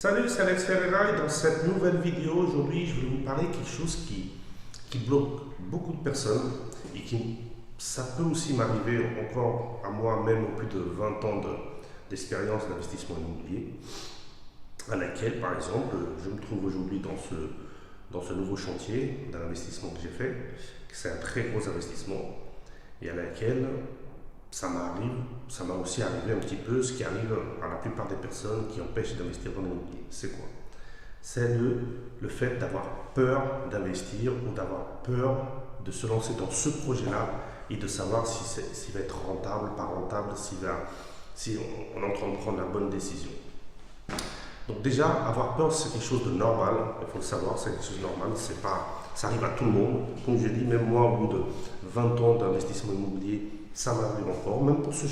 Salut, c'est Alex Ferreira et dans cette nouvelle vidéo, aujourd'hui, je vais vous parler de quelque chose qui bloque beaucoup de personnes et ça peut aussi m'arriver encore à moi, même au plus de 20 ans d'expérience d'investissement immobilier, à laquelle, par exemple, je me trouve aujourd'hui dans ce nouveau chantier d'un investissement que j'ai fait. C'est un très gros investissement et à laquelle ça m'a aussi arrivé un petit peu ce qui arrive à la plupart des personnes qui empêchent d'investir dans l'immobilier. C'est quoi? C'est le fait d'avoir peur d'investir ou d'avoir peur de se lancer dans ce projet-là et de savoir s'il va être rentable, pas rentable, si on est en train de prendre la bonne décision. Donc déjà, avoir peur, c'est quelque chose de normal, il faut le savoir, c'est quelque chose de normal, ça arrive à tout le monde. Comme je l'ai dit, même moi, au bout de 20 ans d'investissement immobilier, ça m'arrive encore, même pour ce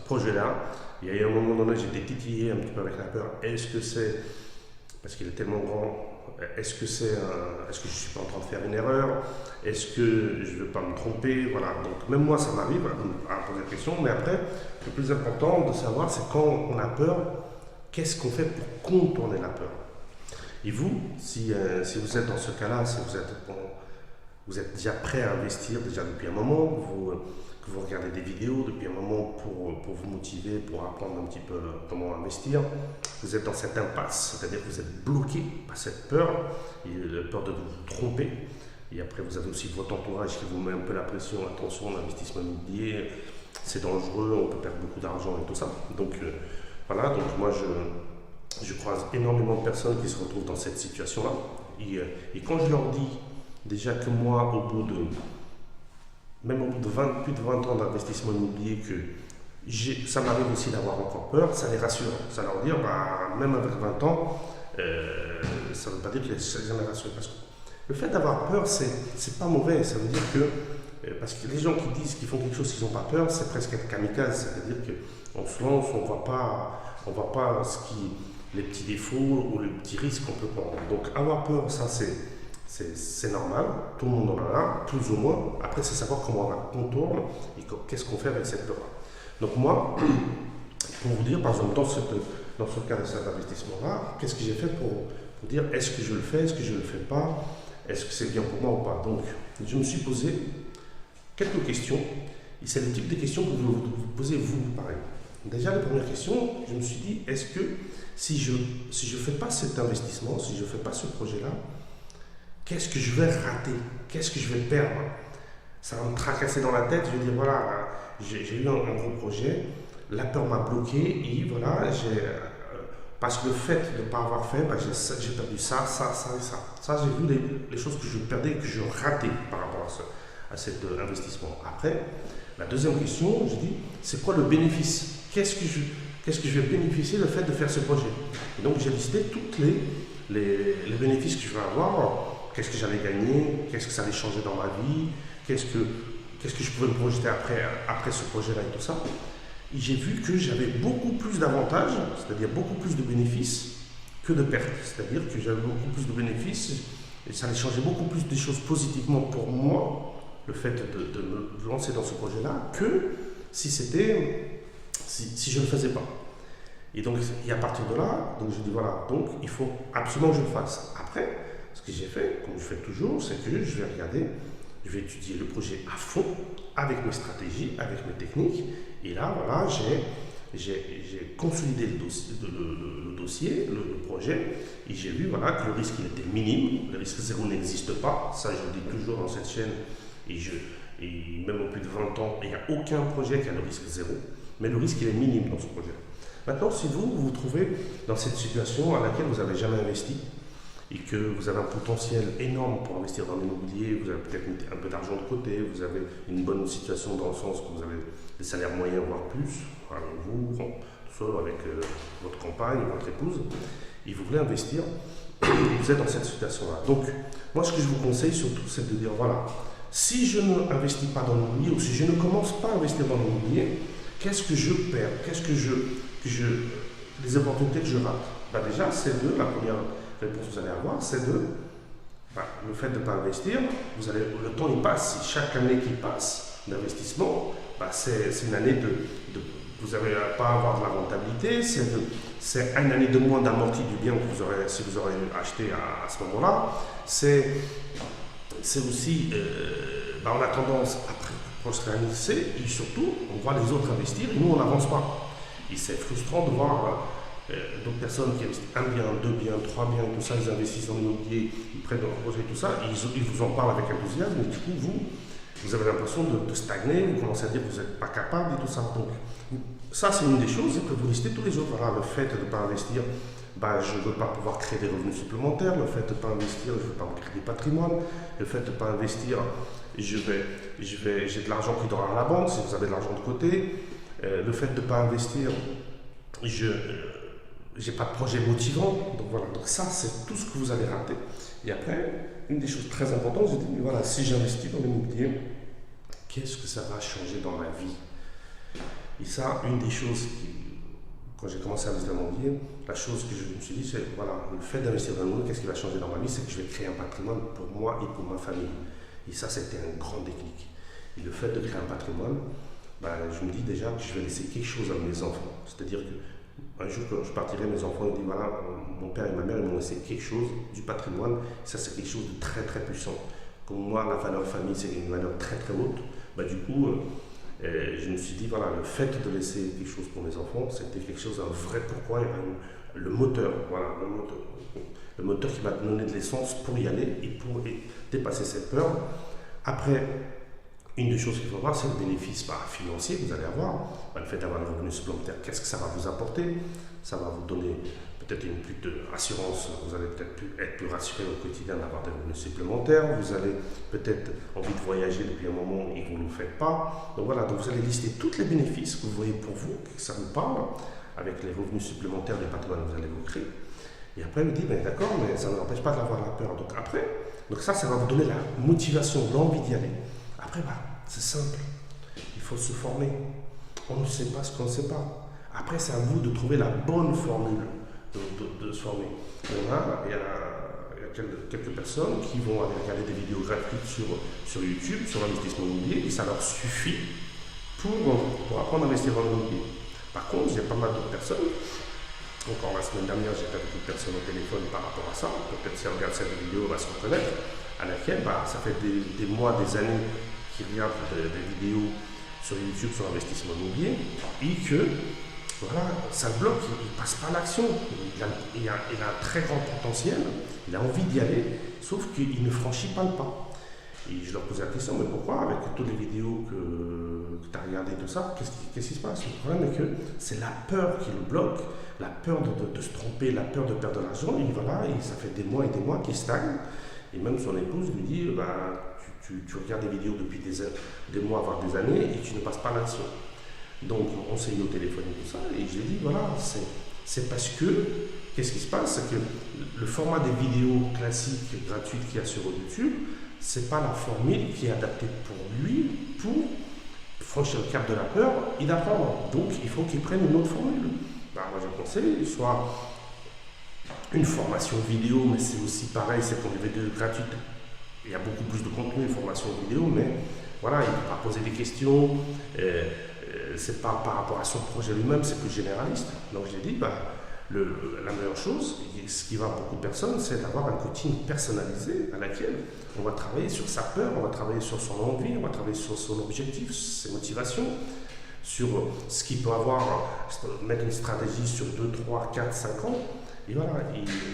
projet-là. Il y a eu un moment donné, j'étais titillé un petit peu avec la peur. Est-ce que c'est, parce qu'il est tellement grand, est-ce que je ne suis pas en train de faire une erreur? Est-ce que je ne vais pas me tromper? Voilà, donc même moi, ça m'arrive à poser la question. Mais après, le plus important de savoir, c'est quand on a peur, qu'est-ce qu'on fait pour contourner la peur? Et vous, si vous êtes dans ce cas-là, si vous êtes déjà prêt à investir déjà depuis un moment, que vous regardez des vidéos depuis un moment pour vous motiver, pour apprendre un petit peu comment investir, vous êtes dans cette impasse, c'est-à-dire que vous êtes bloqué par cette peur, et la peur de vous tromper. Et après, vous avez aussi votre entourage qui vous met un peu la pression, attention, l'investissement immobilier, c'est dangereux, on peut perdre beaucoup d'argent et tout ça. Donc voilà, donc moi je croise énormément de personnes qui se retrouvent dans cette situation-là. Et quand je leur dis déjà que moi, même au bout de plus de 20 ans d'investissement immobilier, ça m'arrive aussi d'avoir encore peur, ça les rassure. Ça leur dit, même avec 20 ans, ça ne veut pas dire que ça les rassure. Parce que le fait d'avoir peur, c'est pas mauvais. Ça veut dire que, parce que les gens qui disent qu'ils font quelque chose qu'ils n'ont pas peur, c'est presque être kamikaze. C'est-à-dire qu'on se lance, on ne voit pas les petits défauts ou les petits risques qu'on peut prendre. Donc avoir peur, ça c'est normal, tout le monde en a, plus ou moins. Après, c'est savoir comment on la contourne et qu'est-ce qu'on fait avec cette peur. Donc moi, pour vous dire, par exemple, dans ce cas de cet investissement-là, qu'est-ce que j'ai fait pour dire est-ce que je le fais, est-ce que je ne le fais pas, est-ce que c'est bien pour moi ou pas. Donc, je me suis posé quelques questions, et c'est le type de questions que vous vous posez vous, pareil. Déjà, la première question, je me suis dit, est-ce que si je ne fais pas cet investissement, si je ne fais pas ce projet-là, qu'est-ce que je vais rater? Qu'est-ce que je vais perdre? Ça va me tracasser dans la tête. Je vais dire, voilà, j'ai eu un gros projet, la peur m'a bloqué et voilà, parce que le fait de ne pas avoir fait, j'ai perdu ça et ça. Ça, j'ai vu les choses que je perdais et que je ratais par rapport à cet investissement. Après, la deuxième question, je dis, c'est quoi le bénéfice? Qu'est-ce que je vais bénéficier le fait de faire ce projet? Et donc, j'ai listé tous les bénéfices que je vais avoir. Qu'est-ce que j'allais gagner, qu'est-ce que ça allait changer dans ma vie, qu'est-ce que je pouvais me projeter après ce projet-là et tout ça. Et j'ai vu que j'avais beaucoup plus d'avantages, c'est-à-dire beaucoup plus de bénéfices que de pertes. C'est-à-dire que j'avais beaucoup plus de bénéfices et ça allait changer beaucoup plus des choses positivement pour moi, le fait de me lancer dans ce projet-là, que si je ne le faisais pas. Et donc, et à partir de là, donc je dis voilà, donc il faut absolument que je le fasse. Après, ce que j'ai fait, comme je fais toujours, c'est que je vais regarder, je vais étudier le projet à fond, avec mes stratégies, avec mes techniques. Et là, voilà, j'ai consolidé le dossier, le projet, et j'ai vu voilà, que le risque il était minime, le risque zéro n'existe pas. Ça, je le dis toujours dans cette chaîne, et même au plus de 20 ans, il n'y a aucun projet qui a le risque zéro, mais le risque il est minime dans ce projet. Maintenant, si vous vous trouvez dans cette situation à laquelle vous n'avez jamais investi, et que vous avez un potentiel énorme pour investir dans l'immobilier, vous avez peut-être mis un peu d'argent de côté, vous avez une bonne situation dans le sens que vous avez des salaires moyens, voire plus, avec vous, tout seul, avec votre compagne, votre épouse, et vous voulez investir, vous êtes dans cette situation-là. Donc, moi, ce que je vous conseille surtout, c'est de dire, voilà, si je n'investis pas dans l'immobilier, ou si je ne commence pas à investir dans l'immobilier, qu'est-ce que je perds? Les opportunités que je rate? Déjà, c'est la première réponse que vous allez avoir, c'est le fait de ne pas investir, le temps il passe, si chaque année qui passe d'investissement, c'est une année de vous n'allez pas avoir de la rentabilité, c'est une année de moins d'amorti du bien que vous aurez, si vous aurez acheté à ce moment-là. C'est aussi, on a tendance après prospérer et surtout on voit les autres investir et nous on n'avance pas. Et c'est frustrant de voir d'autres personnes qui investissent un bien, deux biens, trois biens, tout ça, ils investissent dans l'immobilier, ils prennent leur projet, tout ça, ils vous en parlent avec enthousiasme, et du coup vous avez l'impression de stagner, vous commencez à dire que vous n'êtes pas capable et tout ça. Donc ça c'est une des choses, et que vous listez tous les autres. Voilà, le fait de ne pas investir, je ne veux pas pouvoir créer des revenus supplémentaires, le fait de ne pas investir, je ne veux pas me créer des patrimoines, le fait de ne pas investir, j'ai de l'argent qui dort à la banque, si vous avez de l'argent de côté, le fait de ne pas investir, je n'ai pas de projet motivant. Donc voilà, donc ça c'est tout ce que vous allez rater. Et après, une des choses très importantes, j'ai dit, voilà, si j'investis dans l'immobilier, qu'est-ce que ça va changer dans ma vie? Et ça, une des choses qui, quand j'ai commencé à investir dans l'immobilier, la chose que je me suis dit, c'est voilà, le fait d'investir dans l'immobilier, qu'est-ce qui va changer dans ma vie? C'est que je vais créer un patrimoine pour moi et pour ma famille. Et ça, c'était un grand déclic. Et le fait de créer un patrimoine, je me dis déjà que je vais laisser quelque chose à mes enfants. C'est-à-dire qu'un jour, quand je partirai, mes enfants ils disent voilà, mon père et ma mère ils m'ont laissé quelque chose du patrimoine. Ça, c'est quelque chose de très très puissant. Comme moi, la valeur famille, c'est une valeur très très haute. Du coup, je me suis dit voilà, le fait de laisser quelque chose pour mes enfants, c'était quelque chose, un vrai pourquoi, le moteur, voilà, le moteur qui m'a donné de l'essence pour y aller et pour dépasser cette peur. Après, une des choses qu'il faut voir, c'est le bénéfice financier que vous allez avoir. Le fait d'avoir le revenu supplémentaire, qu'est-ce que ça va vous apporter? Ça va vous donner peut-être une plus d'assurance, vous allez peut-être être plus rassuré au quotidien d'avoir des revenus supplémentaires, vous avez peut-être envie de voyager depuis un moment et vous ne le faites pas. Donc voilà, donc vous allez lister tous les bénéfices que vous voyez pour vous, que ça vous parle, avec les revenus supplémentaires du patrimoine que vous allez vous créer. Et après, il me dit, d'accord, mais ça ne m'empêche pas d'avoir la peur. Donc ça va vous donner la motivation, l'envie d'y aller. Après, c'est simple. Il faut se former. On ne sait pas ce qu'on ne sait pas. Après, c'est à vous de trouver la bonne formule de se former. Il y a quelques personnes qui vont aller regarder des vidéos gratuites sur YouTube, sur l'investissement immobilier, et ça leur suffit pour apprendre à investir dans l'immobilier. Par contre, il y a pas mal d'autres personnes. Encore la semaine dernière, j'étais avec une personne au téléphone par rapport à ça. Peut-être si elle regarde cette vidéo, elle va se reconnaître. À laquelle, ça fait des mois, des années qui regarde des vidéos sur YouTube sur l'investissement immobilier et que voilà, ça le bloque, il ne passe pas à l'action. Il a un très grand potentiel, il a envie d'y aller, sauf qu'il ne franchit pas le pas. Et je leur posais la question, mais pourquoi, avec toutes les vidéos que tu as regardées, tout ça, qu'est-ce qui se passe? Le problème est que c'est la peur qui le bloque, la peur de se tromper, la peur de perdre de l'argent, et voilà, et ça fait des mois qu'il stagne. Et même son épouse lui dit, tu regardes des vidéos depuis des mois, voire des années, et tu ne passes pas à l'action. Donc on s'est eu au téléphone et tout ça, et je lui ai dit, voilà, c'est parce que, qu'est-ce qui se passe? C'est que le format des vidéos classiques, gratuites qu'il y a sur YouTube, c'est pas la formule qui est adaptée pour lui, pour franchir le cap de la peur et d'apprendre. Donc il faut qu'il prenne une autre formule. Moi je conseille, soit une formation vidéo, mais c'est aussi pareil, c'est pour les vidéos gratuites. Il y a beaucoup plus de contenu, une formation vidéo, mais voilà, il ne peut pas poser des questions, c'est pas par rapport à son projet lui-même, c'est plus généraliste. Donc j'ai dit, la meilleure chose, et ce qui va à beaucoup de personnes, c'est d'avoir un coaching personnalisé à laquelle on va travailler sur sa peur, on va travailler sur son envie, on va travailler sur son objectif, ses motivations, sur ce qu'il peut avoir, mettre une stratégie sur 2, 3, 4, 5 ans. Et voilà,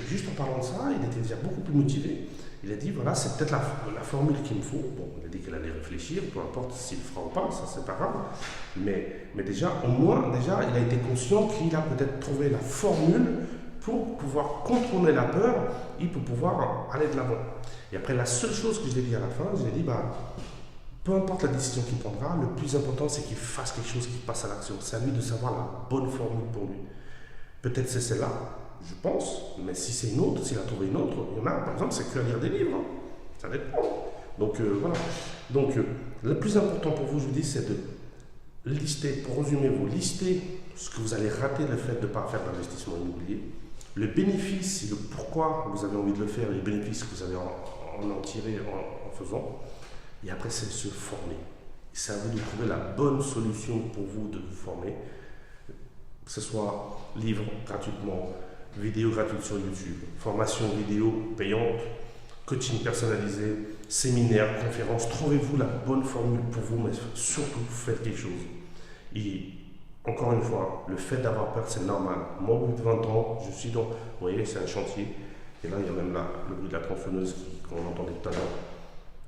juste en parlant de ça, il était déjà beaucoup plus motivé. Il a dit, voilà, c'est peut-être la formule qu'il me faut. Bon, il a dit qu'elle allait réfléchir, peu importe s'il le fera ou pas, ça c'est pas grave. Mais déjà, au moins, il a été conscient qu'il a peut-être trouvé la formule pour pouvoir contrôler la peur et pour pouvoir aller de l'avant. Et après, la seule chose que je lui ai dit à la fin, je lui ai dit, peu importe la décision qu'il prendra, le plus important c'est qu'il fasse quelque chose qui passe à l'action. C'est à lui de savoir la bonne formule pour lui. Peut-être c'est celle-là, je pense, mais si c'est une autre, s'il a trouvé une autre, il y en a, par exemple, c'est que à lire des livres. Ça dépend. Donc voilà. Donc le plus important pour vous, je vous dis, c'est de lister, pour résumer, vous listez ce que vous allez rater le fait de ne pas faire d'investissement immobilier, le bénéfice et le pourquoi vous avez envie de le faire, les bénéfices que vous allez en tirer en faisant. Et après, c'est de se former. C'est à vous de trouver la bonne solution pour vous de vous former. que ce soit livre gratuitement, vidéo gratuite sur YouTube, formation vidéo payante, coaching personnalisé, séminaire, conférence. Trouvez-vous la bonne formule pour vous, mais surtout faites quelque chose. Et encore une fois, le fait d'avoir peur, c'est normal. Moi, au bout de 20 ans, je suis dans... Vous voyez, c'est un chantier. Et là, il y a même le bruit de la tronçonneuse qu'on entendait tout à l'heure.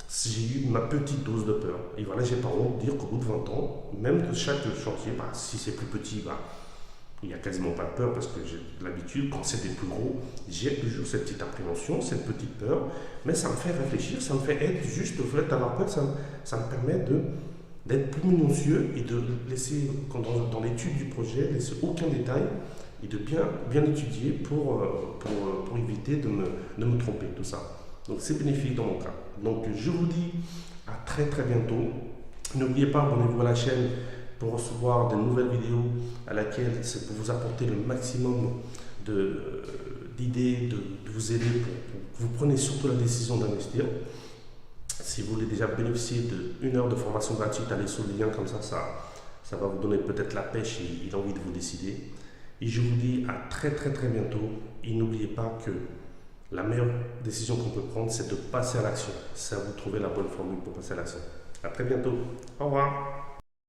J'ai eu ma petite dose de peur. Et voilà, j'ai pas honte de dire qu'au bout de 20 ans, même de chaque chantier, bah, si c'est plus petit, bah, il n'y a quasiment pas de peur parce que j'ai l'habitude, quand c'est des plus gros, j'ai toujours cette petite appréhension, cette petite peur, mais ça me fait réfléchir, ça me fait être juste au fait d'avoir peur, ça me permet d'être plus minutieux et de laisser, dans l'étude du projet, laisser aucun détail et de bien étudier pour éviter de me tromper, tout ça. Donc c'est bénéfique dans mon cas. Donc je vous dis à très très bientôt. N'oubliez pas, abonnez-vous à la chaîne pour recevoir de nouvelles vidéos à laquelle c'est pour vous apporter le maximum d'idées, de vous aider pour que vous preniez surtout la décision d'investir. Si vous voulez déjà bénéficier d'1 heure de formation gratuite, allez sur le lien comme ça va vous donner peut-être la pêche et l'envie de vous décider. Et je vous dis à très très très bientôt. Et n'oubliez pas que la meilleure décision qu'on peut prendre, c'est de passer à l'action. C'est à vous de trouver la bonne formule pour passer à l'action. À très bientôt. Au revoir.